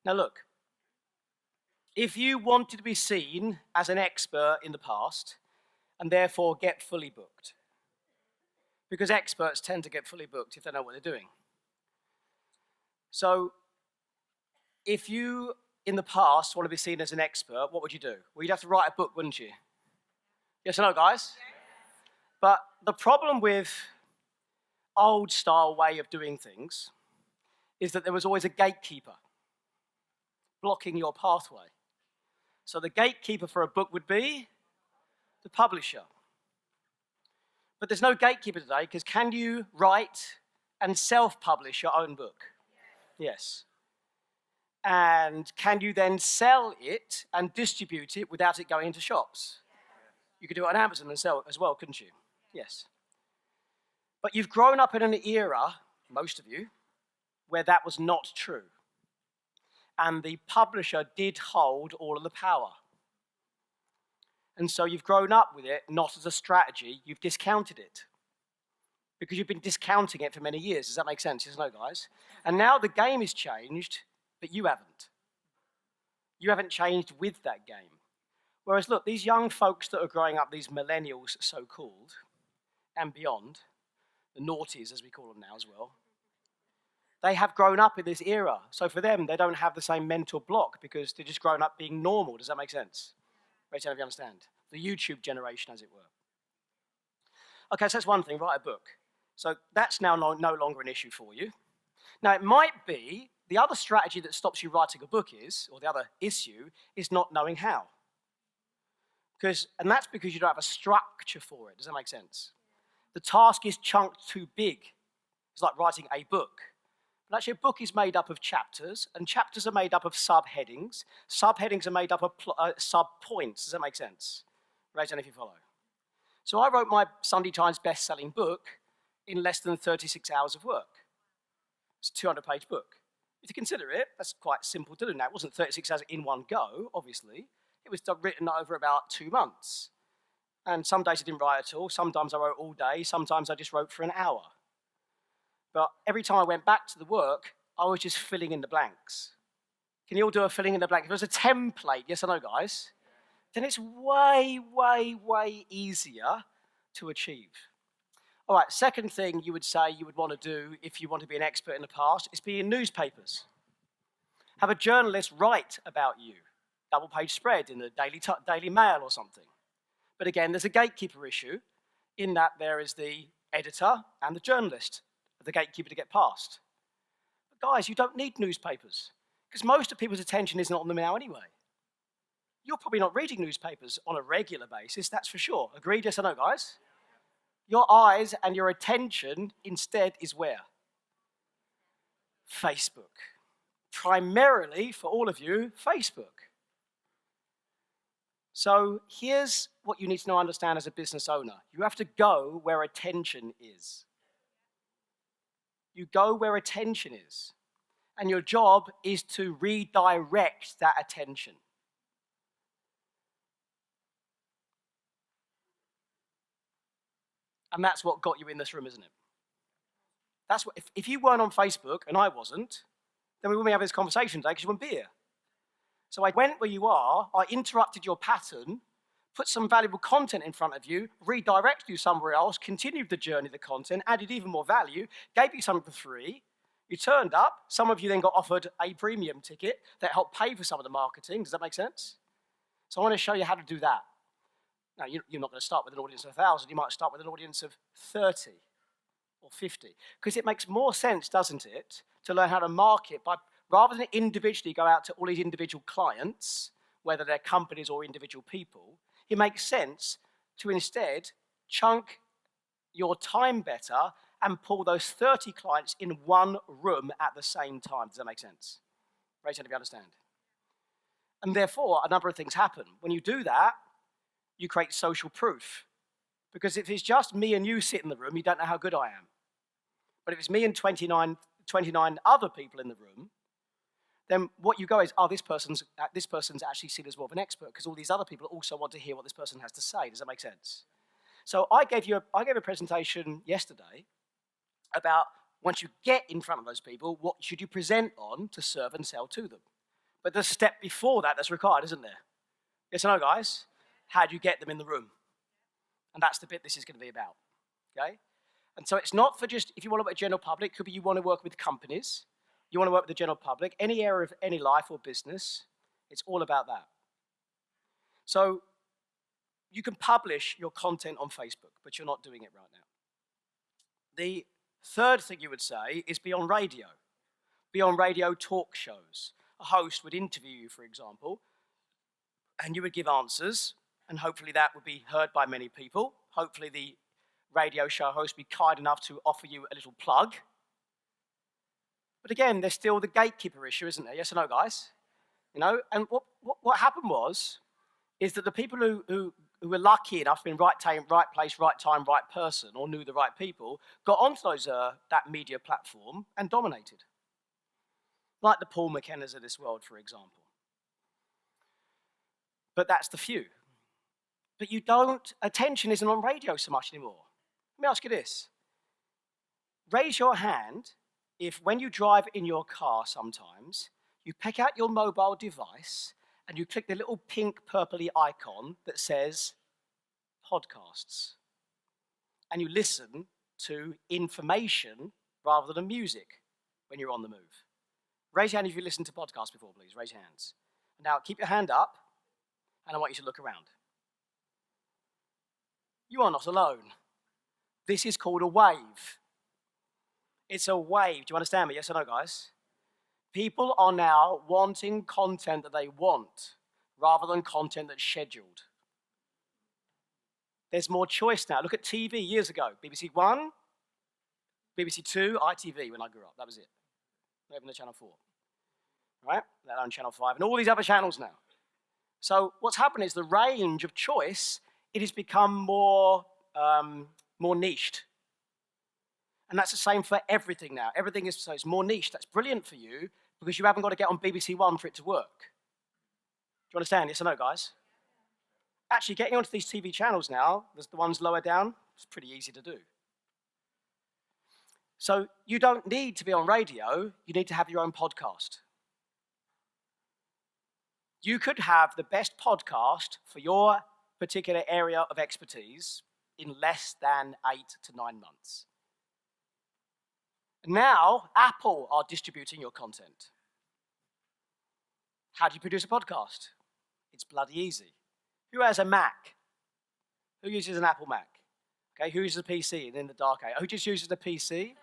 Now look, if you wanted to be seen as an expert in the past and therefore get fully booked, because experts tend to get fully booked if they know what they're doing. So if you, in the past, want to be seen as an expert, what would you do? Well, you'd have to write a book, wouldn't you? Yes or no, guys? Yes. But the problem with old style way of doing things is that there was always a gatekeeper blocking your pathway. So the gatekeeper for a book would be the publisher. But there's no gatekeeper today, because can you write and self-publish your own book? Yes. And can you then sell it and distribute it without it going into shops? You could do it on Amazon and sell it as well, couldn't you? Yes. But you've grown up in an era, most of you, where that was not true. And the publisher did hold all of the power. And so you've grown up with it, not as a strategy, you've discounted it. Because you've been discounting it for many years. Does that make sense? Yes or no, guys? And now the game has changed, but you haven't. You haven't changed with that game. Whereas, look, these young folks that are growing up, these millennials, so-called, and beyond, the noughties, as we call them now as well, they have grown up in this era. So for them, they don't have the same mental block because they're just grown up being normal. Does that make sense? Right, if you understand. The YouTube generation, as it were. Okay, so that's one thing, write a book. So that's now no longer an issue for you. Now, it might be the other strategy that stops you writing a book is, or the other issue, is not knowing how. And that's because you don't have a structure for it. Does that make sense? The task is chunked too big. It's like writing a book. But actually, a book is made up of chapters, and chapters are made up of subheadings. Subheadings are made up of sub-points. Does that make sense? Raise your hand if you follow. So I wrote my Sunday Times best-selling book in less than 36 hours of work. It's a 200-page book. If you consider it, that's quite simple to do. Now, it wasn't 36 hours in one go, obviously. It was written over about 2 months. And some days I didn't write at all. Sometimes I wrote all day. Sometimes I just wrote for an hour. But every time I went back to the work, I was just filling in the blanks. Can you all do a filling in the blank? If it was a template, yes or no, guys? Then it's way, way, way easier to achieve. All right, second thing you would say you would want to do if you want to be an expert in the past is be in newspapers. Have a journalist write about you. Double-page spread in the Daily Mail or something. But again, there's a gatekeeper issue in that there is the editor and the journalist, the gatekeeper to get past. But guys, you don't need newspapers because most of people's attention isn't on them now anyway. You're probably not reading newspapers on a regular basis, that's for sure. Agreed, yes or no, guys? Your eyes and your attention instead is where? Facebook. Primarily, for all of you, Facebook. So here's what you need to know and understand as a business owner. You have to go where attention is. You go where attention is. And your job is to redirect that attention. And that's what got you in this room, isn't it? That's what, if you weren't on Facebook, and I wasn't, then we wouldn't be having this conversation today because you wouldn't be here. So I went where you are, I interrupted your pattern, put some valuable content in front of you, redirected you somewhere else, continued the journey of the content, added even more value, gave you something for free. You turned up, some of you then got offered a premium ticket that helped pay for some of the marketing. Does that make sense? So I want to show you how to do that. Now, you're not going to start with an audience of 1,000. You might start with an audience of 30 or 50. Because it makes more sense, doesn't it, to learn how to market by, rather than individually go out to all these individual clients, whether they're companies or individual people, it makes sense to instead chunk your time better and pull those 30 clients in one room at the same time. Does that make sense? Raise your hand if you understand. And therefore, a number of things happen. When you do that, you create social proof. Because if it's just me and you sit in the room, you don't know how good I am. But if it's me and 29 other people in the room, then what you go is, oh, this person's actually seen as more of an expert because all these other people also want to hear what this person has to say. Does that make sense? So I gave a presentation yesterday about once you get in front of those people, what should you present on to serve and sell to them? But there's a step before that that's required, isn't there? Yes or no, guys? How do you get them in the room? And that's the bit this is going to be about, okay? And so it's not for just, if you want to work with the general public, it could be you want to work with companies, you want to work with the general public, any area of any life or business, it's all about that. So you can publish your content on Facebook, but you're not doing it right now. The third thing you would say is be on radio. Be on radio talk shows. A host would interview you, for example, and you would give answers, and hopefully that would be heard by many people. Hopefully the radio show host would be kind enough to offer you a little plug. But again, there's still the gatekeeper issue, isn't there? Yes or no, guys? You know, and what happened is that the people who were lucky enough to be in right time, right place, right time, right person, or knew the right people, got onto that media platform and dominated. Like the Paul McKennas of this world, for example. But that's the few. But attention isn't on radio so much anymore. Let me ask you this. Raise your hand if when you drive in your car sometimes, you pick out your mobile device and you click the little pink purpley icon that says podcasts. And you listen to information rather than music when you're on the move. Raise your hand if you listened to podcasts before, please. Raise your hands. Now, keep your hand up, and I want you to look around. You are not alone. This is called a wave. It's a wave. Do you understand me? Yes or no, guys? People are now wanting content that they want rather than content that's scheduled. There's more choice now. Look at TV years ago. BBC One, BBC Two, ITV when I grew up. That was it. Not even the Channel 4. Right? Let alone Channel 5 and all these other channels now. So what's happened is the range of choice, it has become more niched. And that's the same for everything now. Everything is, so it's more niche. That's brilliant for you because you haven't got to get on BBC One for it to work. Do you understand? Yes or no, guys? Actually, getting onto these TV channels now, there's the ones lower down, it's pretty easy to do. So you don't need to be on radio, you need to have your own podcast. You could have the best podcast for your particular area of expertise in less than 8 to 9 months. Now, Apple are distributing your content. How do you produce a podcast? It's bloody easy. Who has a Mac? Who uses an Apple Mac? Okay, who uses a PC in the dark age? Who just uses a PC?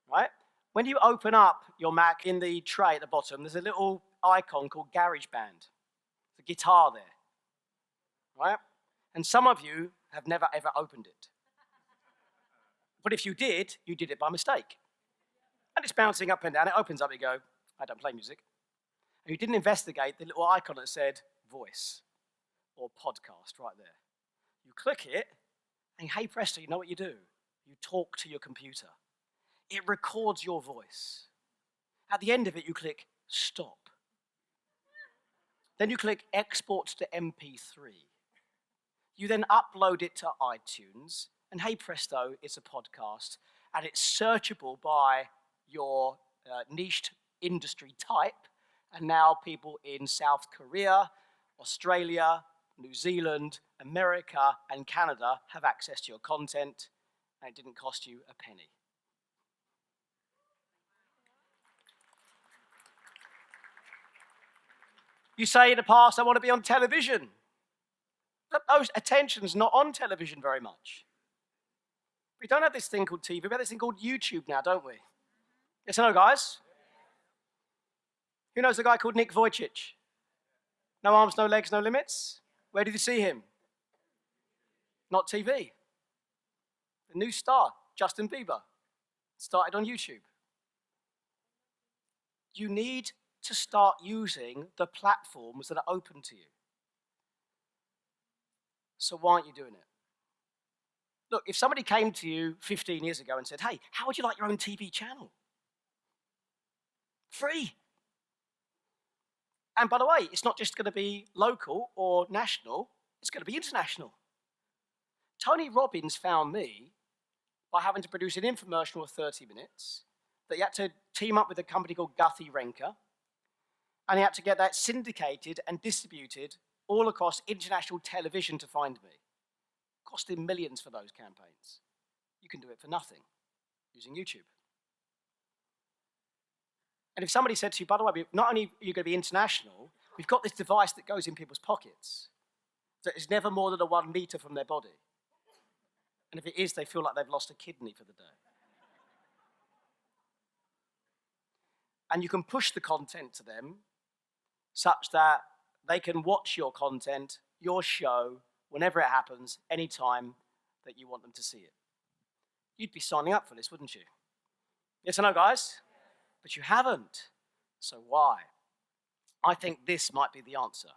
Right? When you open up your Mac in the tray at the bottom, there's a little icon called GarageBand. There's a guitar there. Right? And some of you have never ever opened it. But if you did it by mistake. And it's bouncing up and down. It opens up and you go, I don't play music. And you didn't investigate the little icon that said voice or podcast right there. You click it, and hey presto, you know what you do? You talk to your computer. It records your voice. At the end of it, you click stop. Then you click export to MP3. You then upload it to iTunes, and hey presto, it's a podcast, and it's searchable by your niched industry type, and now people in South Korea, Australia, New Zealand, America, and Canada have access to your content, and it didn't cost you a penny. You say in the past, I want to be on television. But those attention's not on television very much. We don't have this thing called TV, we have this thing called YouTube now, don't we? Yes or no, guys? Who knows a guy called Nick Vujicic? No arms, no legs, no limits? Where did you see him? Not TV. The new star, Justin Bieber, started on YouTube. You need to start using the platforms that are open to you. So why aren't you doing it? Look, if somebody came to you 15 years ago and said, hey, how would you like your own TV channel? Free. And by the way, it's not just going to be local or national, it's going to be international. Tony Robbins found me by having to produce an infomercial of 30 minutes that he had to team up with a company called Guthy Renker, and he had to get that syndicated and distributed all across international television to find me. It cost him millions for those campaigns. You can do it for nothing using YouTube. And if somebody said to you, by the way, not only are you going to be international, we've got this device that goes in people's pockets that is never more than a 1 meter from their body. And if it is, they feel like they've lost a kidney for the day. And you can push the content to them such that they can watch your content, your show, whenever it happens, anytime that you want them to see it. You'd be signing up for this, wouldn't you? Yes or no, guys? But you haven't. So why? I think this might be the answer.